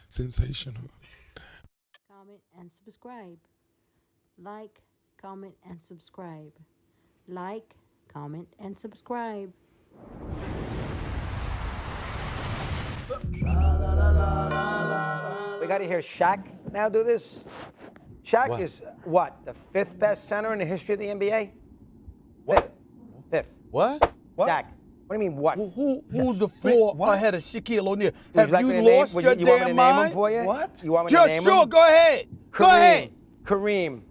Sensational. Comment and subscribe. Like, comment, and subscribe. Like, comment, and subscribe. We got to hear Shaq now do this. Shaq is what? The 5th best center in the history of the NBA? What? Fifth. What? Shaq. What do you mean, what? Who's the 4 ahead of Shaquille O'Neal? Would Have like you me to lost name, your you want me damn to name mind? him for you? What? You want me to Just name sure, him? go ahead. Go ahead. Kareem.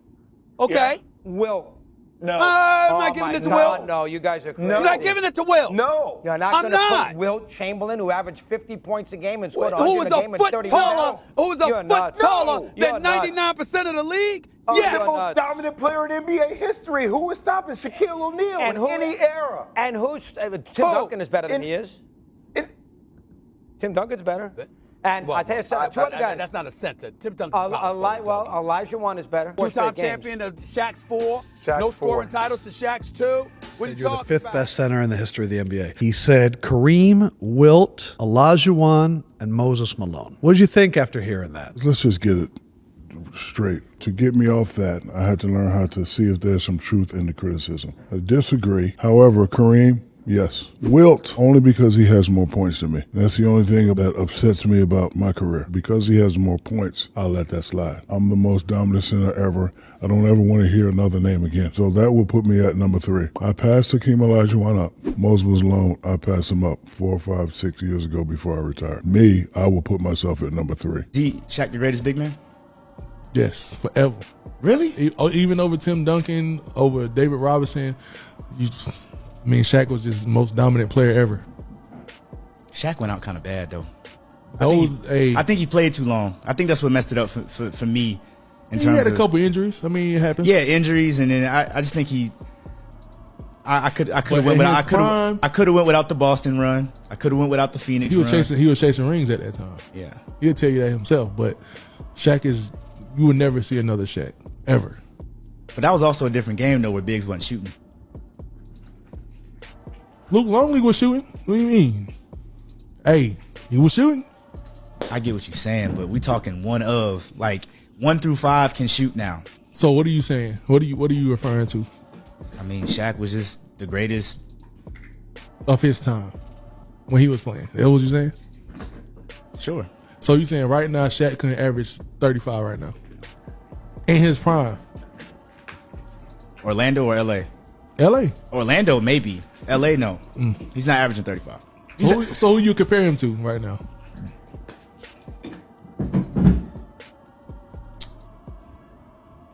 Okay. Wilt. No. I'm not giving it to Wilt. No, you guys are crazy. You're not giving it to Wilt. No. You're not going to put Wilt Chamberlain, who averaged 50 points a game and scored 100 a game in 30 minutes. Who was a foot taller than 99% of the league? Yeah, the most dominant player in NBA history. Who was stopping Shaquille O'Neal in any era? And who's Tim Duncan is better than he is. Tim Duncan's better. And I tell you something, 2 other guys. That's not a center. Tim Duncan's Elijah One is better. 2-time champion of Shaq's 4. No scoring titles to Shaq's 2. What are you You're the talking 5th about? best center in the history of the NBA. He said Kareem, Wilt, Olajuwon, and Moses Malone. What did you think after hearing that? Let's just get it straight. To get me off that, I had to learn how to see if there's some truth in the criticism. I disagree. However, Kareem, yes. Wilt, only because he has more points than me. That's the only thing that upsets me about my career. Because he has more points, I'll let that slide. I'm the most dominant center ever. I don't ever want to hear another name again. So that will put me at number 3. I passed Hakeem Olajuwon up. Moses Malone, I passed him up 4, 5, 6 years ago before I retired. Me, I will put myself at number 3. Shaq the greatest big man? Yes, forever. Really? Even over Tim Duncan, over David Robinson, Shaq was just the most dominant player ever. Shaq went out kind of bad, though. I think he played too long. I think that's what messed it up for me. He had a couple injuries. I mean, it happens. Yeah, injuries, and then I just think I could have went without the Boston run. I could have went without the Phoenix run. He was chasing rings at that time. Yeah, he'll tell you that himself. But Shaq is, you would never see another Shaq ever. But that was also a different game though, where bigs wasn't shooting. Luke Longley was shooting. What do you mean? Hey, he was shooting. I get what you're saying, but we talking 1 through 5 can shoot now. So what are you saying? What are you referring to? I mean, Shaq was just the greatest of his time when he was playing. That what you saying? Sure. So you saying right now Shaq couldn't average 35 right now in his prime? Orlando or LA? LA. Orlando maybe. LA no. He's not averaging 35. So who you compare him to right now?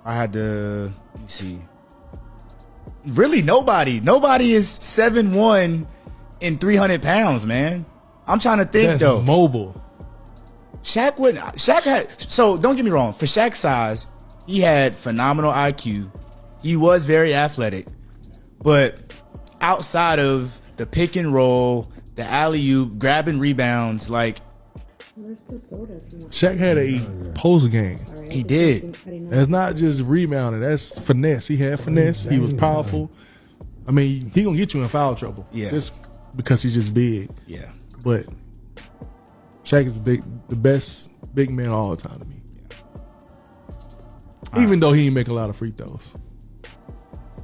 I had to, let me see. Really nobody. Nobody is 7'1" and 300 pounds, man. I'm trying to think That's though. Mobile. Shaq had, so don't get me wrong, for Shaq's size, he had phenomenal IQ. He was very athletic. But outside of the pick and roll, the alley-oop, grabbing rebounds, like Shaq had a post game. He did. That's not just rebounding. That's finesse. He had finesse. He was powerful. I mean, he gonna get you in foul trouble. Yeah. Just because he's just big. Yeah. But Shaq is the best big man of all time to me. Even though he didn't make a lot of free throws.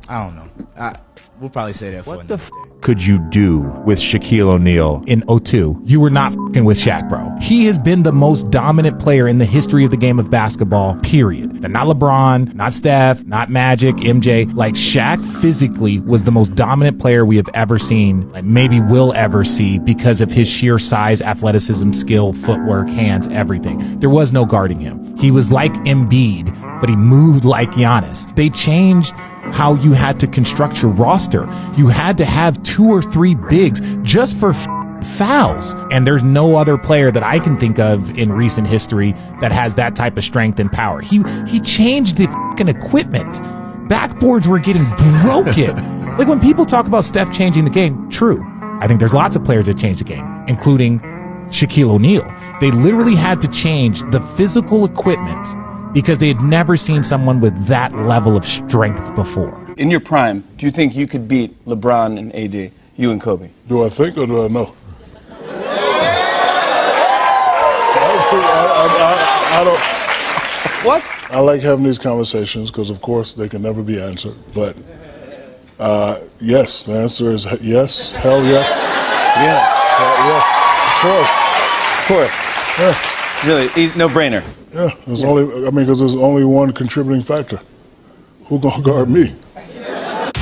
I don't know. We'll probably say that for another day. Could you do with Shaquille O'Neal in 02? You were not f***ing with Shaq, bro. He has been the most dominant player in the history of the game of basketball, period. And not LeBron, not Steph, not Magic, MJ. Like, Shaq physically was the most dominant player we have ever seen, like maybe will ever see, because of his sheer size, athleticism, skill, footwork, hands, everything. There was no guarding him. He was like Embiid, but he moved like Giannis. They changed how you had to construct your roster. You had to have 2 or 3 bigs just for fouls. And there's no other player that I can think of in recent history that has that type of strength and power. He changed the fucking equipment. Backboards were getting broken. Like, when people talk about Steph changing the game, true. I think there's lots of players that changed the game, including Shaquille O'Neal. They literally had to change the physical equipment because they had never seen someone with that level of strength before. In your prime, do you think you could beat LeBron and AD, you and Kobe? Do I think or do I know? I don't. What? I like having these conversations because, of course, they can never be answered. But yes, the answer is yes. Hell yes. Yeah. Yes. Of course. Yeah. Really, easy, no brainer. Yeah. There's only. I mean, because there's only one contributing factor. Who gonna guard me?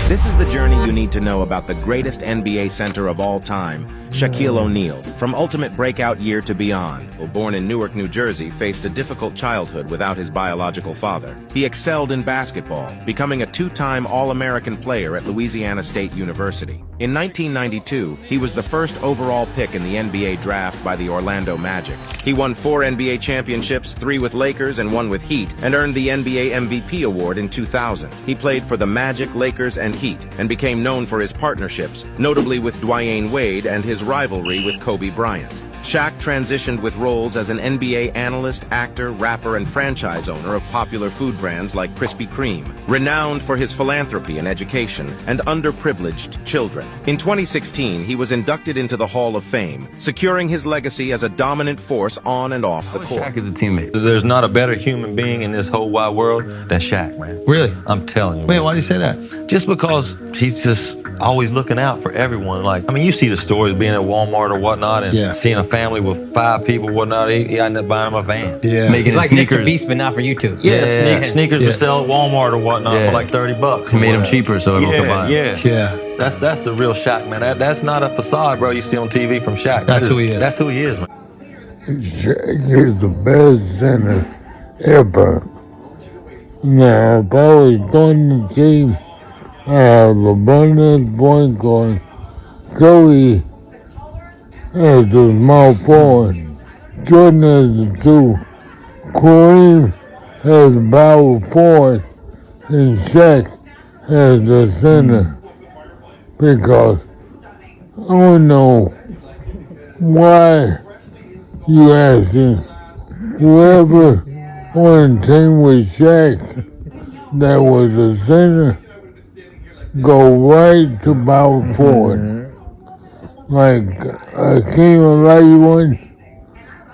This is the journey you need to know about the greatest NBA center of all time, Shaquille O'Neal. From ultimate breakout year to beyond, born in Newark, New Jersey, faced a difficult childhood without his biological father. He excelled in basketball, becoming a two-time All-American player at Louisiana State University. In 1992, he was the first overall pick in the NBA draft by the Orlando Magic. He won 4 NBA championships, 3 with Lakers and 1 with Heat, and earned the NBA MVP award in 2000. He played for the Magic, Lakers, and Heat, and became known for his partnerships, notably with Dwyane Wade and his rivalry with Kobe Bryant. Shaq transitioned with roles as an NBA analyst, actor, rapper, and franchise owner of popular food brands like Krispy Kreme, renowned for his philanthropy and education and underprivileged children. In 2016, he was inducted into the Hall of Fame, securing his legacy as a dominant force on and off the court. Shaq is a teammate. There's not a better human being in this whole wide world than Shaq, man. Really? I'm telling you. Wait, why do you say that? Just because he's just always looking out for everyone. Like, I mean, you see the stories being at Walmart or whatnot and seeing a family with 5 people, whatnot. He ended up buying him a van. Yeah. Making It's like sneakers. Mr. Beast, but not for YouTube. Yeah, sneakers would sell at Walmart or whatnot for like $30. He made them cheaper so everyone could buy them. Yeah. That's the real Shaq, man. That's not a facade, bro, you see on TV from Shaq. That's who he is. That's who he is, man. Shaq is the best center ever. Now, if I was on the team, I have LeBron as point guard, Kobe as the small forward, Jordan as the 2, Kareem as the power forward, and Shaq as the center. Because I don't know why you asking whoever on the team with Shaq that was a center go right to power forward. Like Akeem Olajuwon,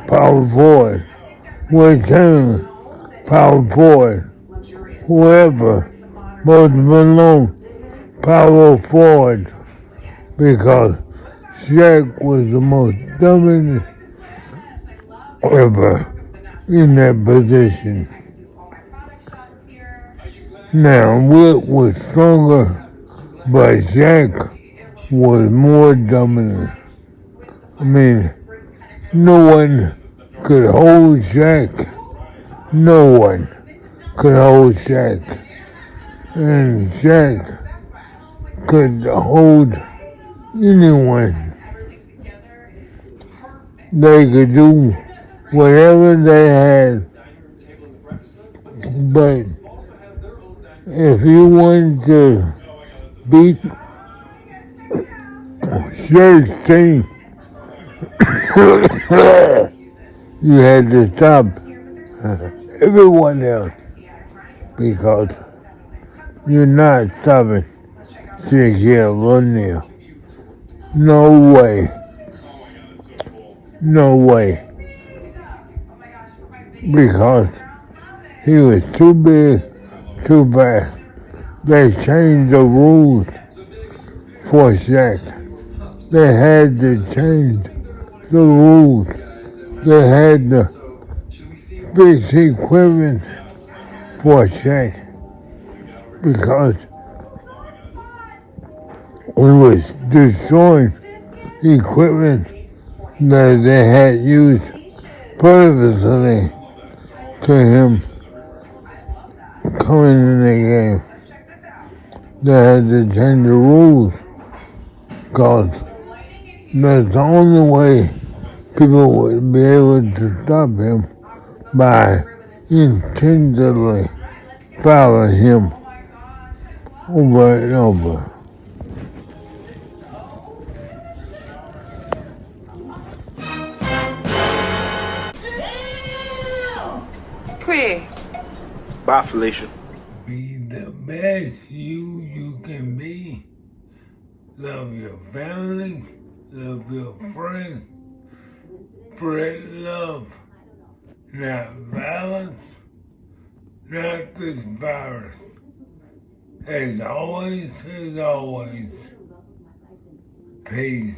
power forward. Will Chamberlain, power forward. Whoever, most Malone, power forward. Because Shaq was the most dominant ever in that position. Now, Wilt was stronger, but Shaq was more dominant. I mean, no one could hold Shaq. No one could hold Shaq. And Shaq could hold anyone. They could do whatever they had. But if you wanted to beat Shaq's team, you had to stop everyone else because you're not stopping Shaquille O'Neal. No way. No way. Because he was too big, too fast. They changed the rules for Shaq. They had to change the rules. They had to fix equipment for Shaq because we was destroying equipment that they had used purposely to him coming in the game. They had to change the rules because that's the only way people would be able to stop him by intentionally fouling him over and over. Queer. Bye, Felicia. Be the best you can be. Love your family, love your friends, spread love. not violence, not this virus. As always, peace.